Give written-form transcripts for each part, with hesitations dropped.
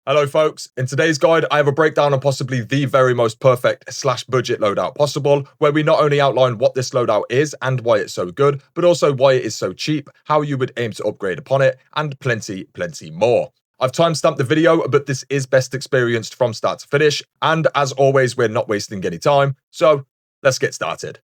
Hello folks, in today's guide I have a breakdown on possibly the very most perfect slash budget loadout possible, where we not only outline what this loadout is and why it's so good, but also why it is so cheap, how you would aim to upgrade upon it, and plenty more. I've timestamped the video, but this is best experienced from start to finish, and as always we're not wasting any time, so let's get started.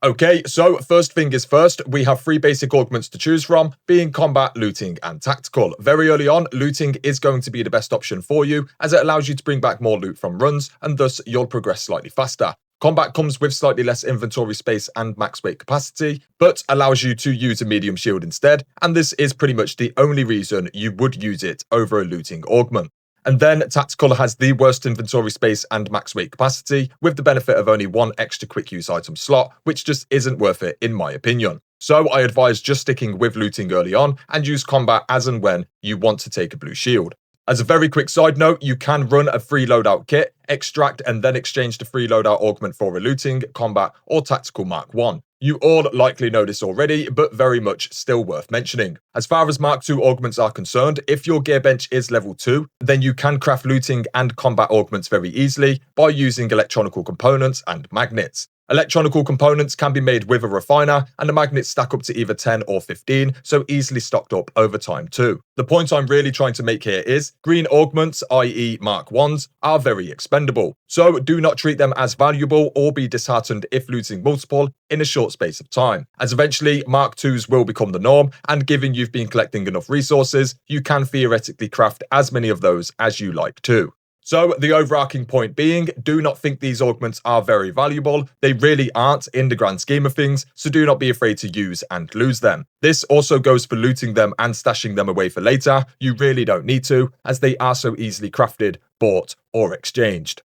Okay, so first thing is first, we have three basic augments to choose from, being combat, looting, and tactical. Very early on, looting is going to be the best option for you, as it allows you to bring back more loot from runs, and thus you'll progress slightly faster. Combat comes with slightly less inventory space and max weight capacity, but allows you to use a medium shield instead, and this is pretty much the only reason you would use it over a looting augment. And then Tactical has the worst inventory space and max weight capacity, with the benefit of only one extra quick use item slot, which just isn't worth it in my opinion. So I advise just sticking with looting early on, and use combat as and when you want to take a blue shield. As a very quick side note, you can run a free loadout kit, extract and then exchange the free loadout augment for a looting, combat or tactical Mark 1. You all likely know this already, but very much still worth mentioning. As far as Mark 2 augments are concerned, if your gear bench is level 2, then you can craft looting and combat augments very easily by using electronical components and magnets. Electronical components can be made with a refiner, and the magnets stack up to either 10 or 15, so easily stocked up over time too. The point I'm really trying to make here is, green augments, i.e. Mark 1s, are very expendable, so do not treat them as valuable or be disheartened if losing multiple in a short space of time, as eventually Mark 2s will become the norm, and given you've been collecting enough resources, you can theoretically craft as many of those as you like too. So the overarching point being, do not think these augments are very valuable. They really aren't in the grand scheme of things, so do not be afraid to use and lose them. This also goes for looting them and stashing them away for later. You really don't need to, as they are so easily crafted, bought, or exchanged.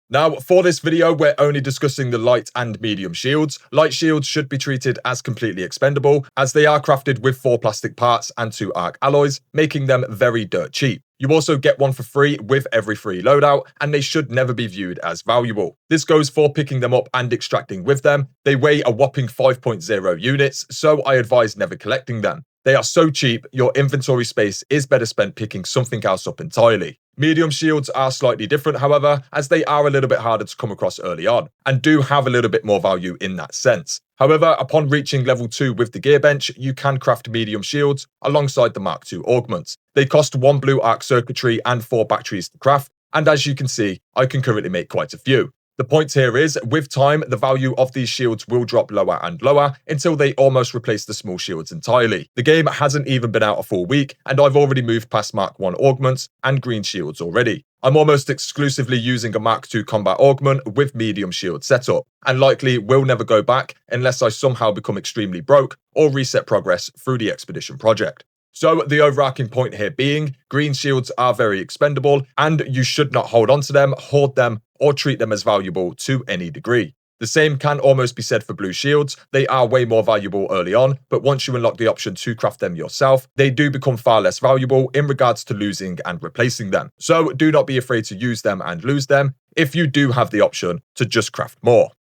Now, for this video, we're only discussing the light and medium shields. Light shields should be treated as completely expendable, as they are crafted with 4 plastic parts and 2 arc alloys, making them very dirt cheap. You also get one for free with every free loadout, and they should never be viewed as valuable. This goes for picking them up and extracting with them. They weigh a whopping 5.0 units, so I advise never collecting them. They are so cheap, your inventory space is better spent picking something else up entirely. Medium shields are slightly different, however, as they are a little bit harder to come across early on, and do have a little bit more value in that sense. However, upon reaching level 2 with the gear bench, you can craft medium shields alongside the Mark 2 augments. They cost 1 blue arc circuitry and 4 batteries to craft, and as you can see, I can currently make quite a few. The point here is, with time, the value of these shields will drop lower and lower until they almost replace the small shields entirely. The game hasn't even been out a full week, and I've already moved past Mark 1 augments and green shields already. I'm almost exclusively using a Mark 2 combat augment with medium shield setup, and likely will never go back unless I somehow become extremely broke or reset progress through the expedition project. So the overarching point here being, green shields are very expendable, and you should not hold on to them, hoard them, or treat them as valuable to any degree. The same can almost be said for blue shields. They are way more valuable early on, but once you unlock the option to craft them yourself, they do become far less valuable in regards to losing and replacing them. So do not be afraid to use them and lose them if you do have the option to just craft more.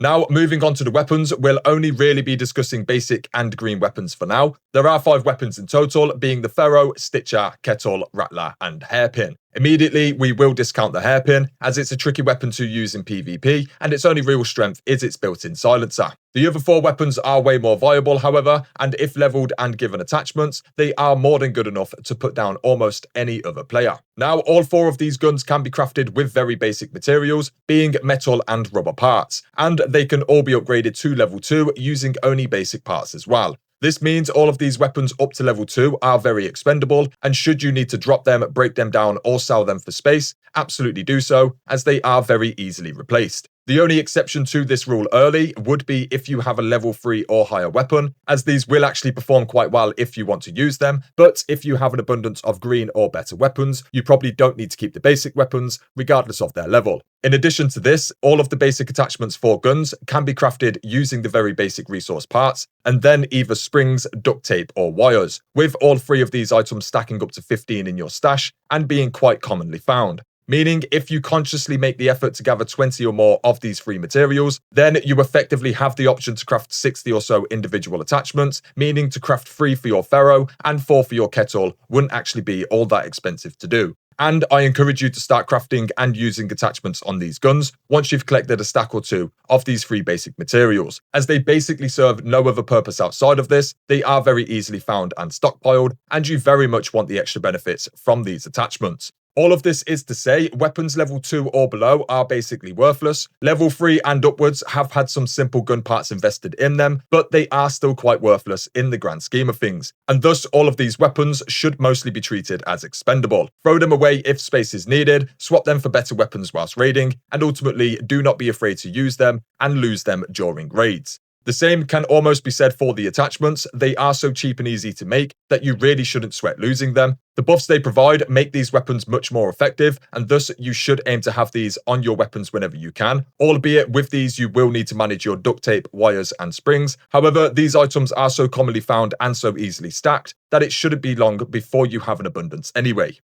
Now, moving on to the weapons, we'll only really be discussing basic and green weapons for now. There are 5 weapons in total, being the Ferro, Stitcher, Kettle, Rattler, and Hairpin. Immediately, we will discount the Hairpin, as it's a tricky weapon to use in PvP, and its only real strength is its built-in silencer. The other 4 weapons are way more viable, however, and if leveled and given attachments, they are more than good enough to put down almost any other player. Now, all 4 of these guns can be crafted with very basic materials, being metal and rubber parts, and they can all be upgraded to level 2 using only basic parts as well. This means all of these weapons up to level 2 are very expendable, and should you need to drop them, break them down, or sell them for space, absolutely do so, as they are very easily replaced. The only exception to this rule early would be if you have a level 3 or higher weapon, as these will actually perform quite well if you want to use them, but if you have an abundance of green or better weapons, you probably don't need to keep the basic weapons, regardless of their level. In addition to this, all of the basic attachments for guns can be crafted using the very basic resource parts, and then either springs, duct tape, or wires, with all 3 of these items stacking up to 15 in your stash and being quite commonly found. Meaning, if you consciously make the effort to gather 20 or more of these free materials, then you effectively have the option to craft 60 or so individual attachments, meaning to craft 3 for your Pharaoh and 4 for your Kettle wouldn't actually be all that expensive to do. And I encourage you to start crafting and using attachments on these guns once you've collected a stack or two of these 3 basic materials, as they basically serve no other purpose outside of this. They are very easily found and stockpiled, and you very much want the extra benefits from these attachments. All of this is to say, weapons level 2 or below are basically worthless. Level 3 and upwards have had some simple gun parts invested in them, but they are still quite worthless in the grand scheme of things. And thus, all of these weapons should mostly be treated as expendable. Throw them away if space is needed, swap them for better weapons whilst raiding, and ultimately do not be afraid to use them and lose them during raids. The same can almost be said for the attachments. They are so cheap and easy to make that you really shouldn't sweat losing them. The buffs they provide make these weapons much more effective, and thus you should aim to have these on your weapons whenever you can, albeit with these you will need to manage your duct tape, wires and springs. However, these items are so commonly found and so easily stacked that it shouldn't be long before you have an abundance anyway.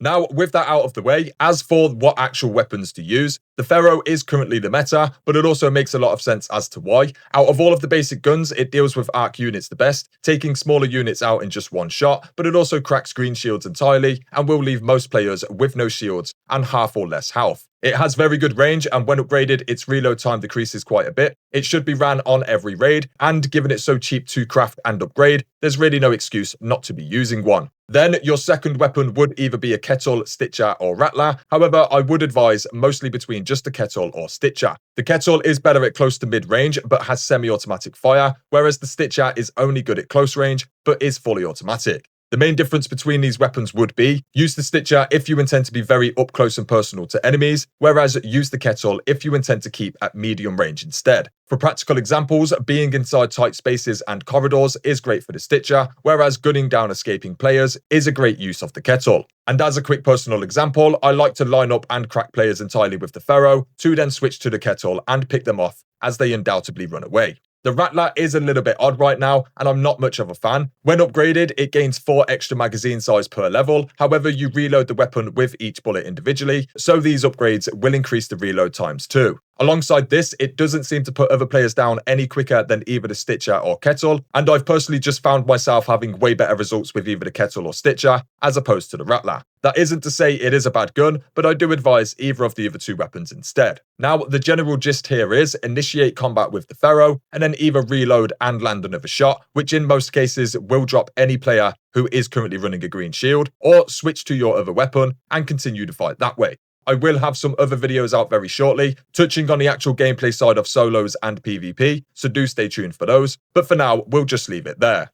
Now, with that out of the way, as for what actual weapons to use, the Pharaoh is currently the meta, but it also makes a lot of sense as to why. Out of all of the basic guns, it deals with arc units the best, taking smaller units out in just one shot, but it also cracks green shields entirely and will leave most players with no shields and half or less health. It has very good range, and when upgraded, its reload time decreases quite a bit. It should be ran on every raid, and given it's so cheap to craft and upgrade, there's really no excuse not to be using one. Then your second weapon would either be a Kettle, Stitcher or Rattler. However, I would advise mostly between just a Kettle or Stitcher. The Kettle is better at close to mid-range but has semi-automatic fire, whereas the Stitcher is only good at close range but is fully automatic. The main difference between these weapons would be, use the Stitcher if you intend to be very up close and personal to enemies, whereas use the Kettle if you intend to keep at medium range instead. For practical examples, being inside tight spaces and corridors is great for the Stitcher, whereas gunning down escaping players is a great use of the Kettle. And as a quick personal example, I like to line up and crack players entirely with the Pharaoh, to then switch to the Kettle and pick them off as they undoubtedly run away. The Rattler is a little bit odd right now, and I'm not much of a fan. When upgraded, it gains 4 extra magazine size per level. However, you reload the weapon with each bullet individually, so these upgrades will increase the reload times too. Alongside this, it doesn't seem to put other players down any quicker than either the Stitcher or Kettle, and I've personally just found myself having way better results with either the Kettle or Stitcher, as opposed to the Rattler. That isn't to say it is a bad gun, but I do advise either of the other 2 weapons instead. Now, the general gist here is initiate combat with the Pharaoh, and then either reload and land another shot, which in most cases will drop any player who is currently running a green shield, or switch to your other weapon and continue to fight that way. I will have some other videos out very shortly, touching on the actual gameplay side of solos and PvP, so do stay tuned for those, but for now, we'll just leave it there.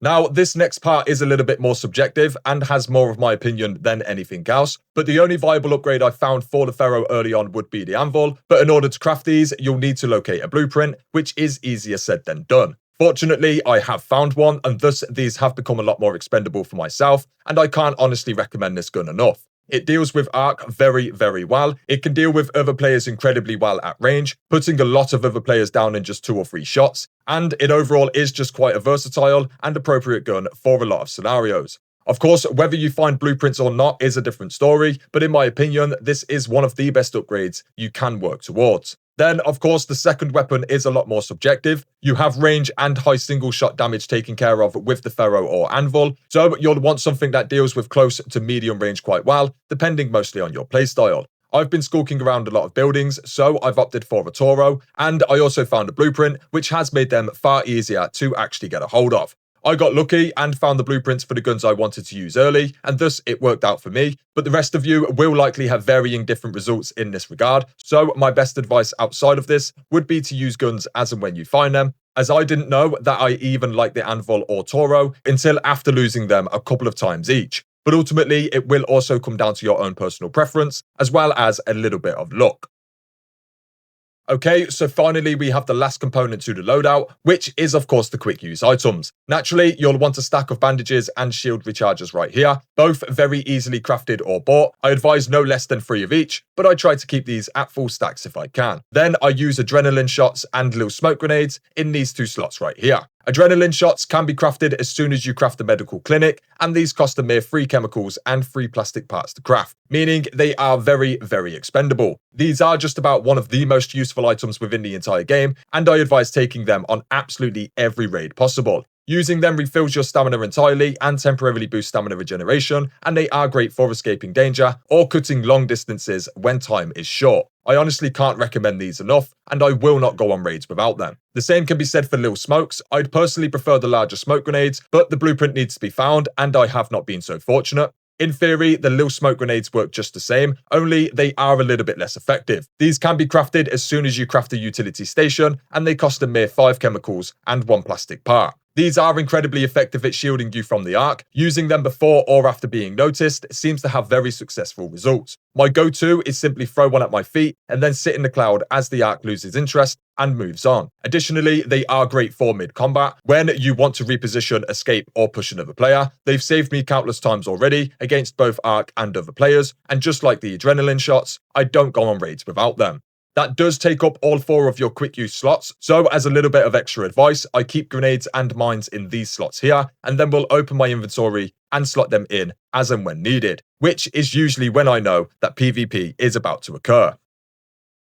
Now, this next part is a little bit more subjective and has more of my opinion than anything else, but the only viable upgrade I found for the Pharaoh early on would be the Anvil, but in order to craft these, you'll need to locate a blueprint, which is easier said than done. Fortunately, I have found one, and thus these have become a lot more expendable for myself, and I can't honestly recommend this gun enough. It deals with arc very, very well. It can deal with other players incredibly well at range, putting a lot of other players down in just 2 or 3 shots, and it overall is just quite a versatile and appropriate gun for a lot of scenarios. Of course, whether you find blueprints or not is a different story, but in my opinion, this is one of the best upgrades you can work towards. Then, of course, the second weapon is a lot more subjective. You have range and high single shot damage taken care of with the Pharaoh or Anvil, so you'll want something that deals with close to medium range quite well, depending mostly on your playstyle. I've been skulking around a lot of buildings, so I've opted for a Toro, and I also found a blueprint, which has made them far easier to actually get a hold of. I got lucky and found the blueprints for the guns I wanted to use early, and thus it worked out for me, but the rest of you will likely have varying different results in this regard, so my best advice outside of this would be to use guns as and when you find them, as I didn't know that I even liked the Anvil or Toro until after losing them a couple of times each. But ultimately, it will also come down to your own personal preference, as well as a little bit of luck. Okay, so finally we have the last component to the loadout, which is of course the quick use items. Naturally, you'll want a stack of bandages and shield rechargers right here, both very easily crafted or bought. I advise no less than 3 of each, but I try to keep these at full stacks if I can. Then I use adrenaline shots and little smoke grenades in these 2 slots right here. Adrenaline shots can be crafted as soon as you craft a medical clinic, and these cost a mere 3 chemicals and 3 plastic parts to craft, meaning they are very, very expendable. These are just about one of the most useful items within the entire game, and I advise taking them on absolutely every raid possible. Using them refills your stamina entirely and temporarily boosts stamina regeneration, and they are great for escaping danger or cutting long distances when time is short. I honestly can't recommend these enough, and I will not go on raids without them. The same can be said for little smokes. I'd personally prefer the larger smoke grenades, but the blueprint needs to be found, and I have not been so fortunate. In theory, the little smoke grenades work just the same, only they are a little bit less effective. These can be crafted as soon as you craft a utility station, and they cost a mere 5 chemicals and 1 plastic part. These are incredibly effective at shielding you from the arc. Using them before or after being noticed seems to have very successful results. My go-to is simply throw one at my feet and then sit in the cloud as the arc loses interest and moves on. Additionally, they are great for mid-combat. When you want to reposition, escape, or push another player, they've saved me countless times already against both arc and other players, and just like the adrenaline shots, I don't go on raids without them. That does take up all 4 of your quick use slots, so as a little bit of extra advice, I keep grenades and mines in these slots here, and then we'll open my inventory and slot them in as and when needed, which is usually when I know that PvP is about to occur.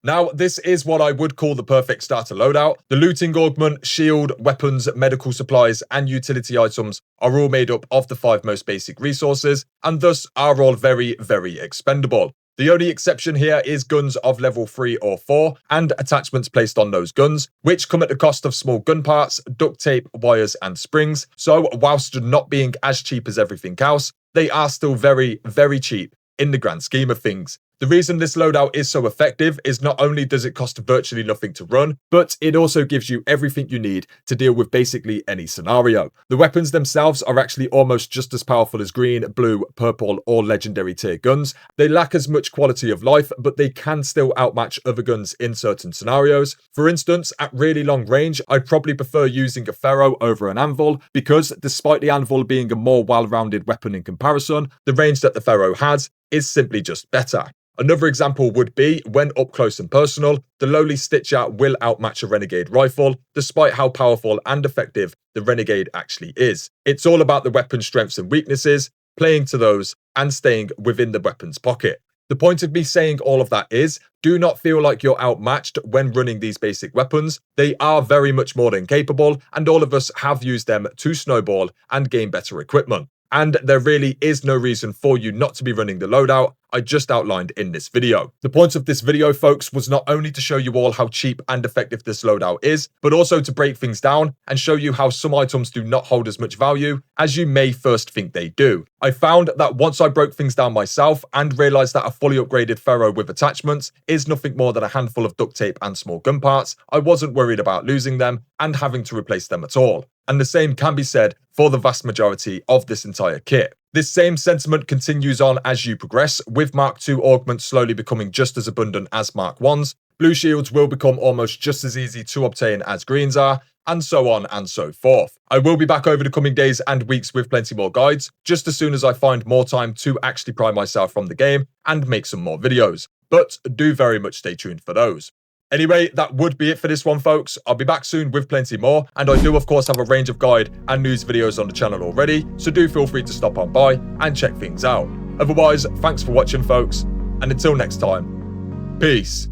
Now, this is what I would call the perfect starter loadout. The looting augment, shield, weapons, medical supplies, and utility items are all made up of the 5 most basic resources, and thus are all very, very expendable. The only exception here is guns of level 3 or 4 and attachments placed on those guns, which come at the cost of small gun parts, duct tape, wires, and springs. So whilst not being as cheap as everything else, they are still very, very cheap in the grand scheme of things. The reason this loadout is so effective is not only does it cost virtually nothing to run, but it also gives you everything you need to deal with basically any scenario. The weapons themselves are actually almost just as powerful as green, blue, purple, or legendary tier guns. They lack as much quality of life, but they can still outmatch other guns in certain scenarios. For instance, at really long range, I'd probably prefer using a Pharaoh over an Anvil, because despite the Anvil being a more well-rounded weapon in comparison, the range that the Pharaoh has is simply just better. Another example would be, when up close and personal, the lowly Stitcher will outmatch a Renegade rifle, despite how powerful and effective the Renegade actually is. It's all about the weapon strengths and weaknesses, playing to those, and staying within the weapon's pocket. The point of me saying all of that is, do not feel like you're outmatched when running these basic weapons. They are very much more than capable, and all of us have used them to snowball and gain better equipment. And there really is no reason for you not to be running the loadout I just outlined in this video. The point of this video, folks, was not only to show you all how cheap and effective this loadout is, but also to break things down and show you how some items do not hold as much value as you may first think they do. I found that once I broke things down myself and realized that a fully upgraded Pharaoh with attachments is nothing more than a handful of duct tape and small gun parts, I wasn't worried about losing them and having to replace them at all. And the same can be said for the vast majority of this entire kit. This same sentiment continues on as you progress, with Mark II augments slowly becoming just as abundant as Mark I's, blue shields will become almost just as easy to obtain as greens are, and so on and so forth. I will be back over the coming days and weeks with plenty more guides, just as soon as I find more time to actually pry myself from the game and make some more videos. But do very much stay tuned for those. Anyway, that would be it for this one, folks. I'll be back soon with plenty more, and I do of course have a range of guide and news videos on the channel already, so do feel free to stop on by and check things out. Otherwise, thanks for watching, folks, and until next time, peace.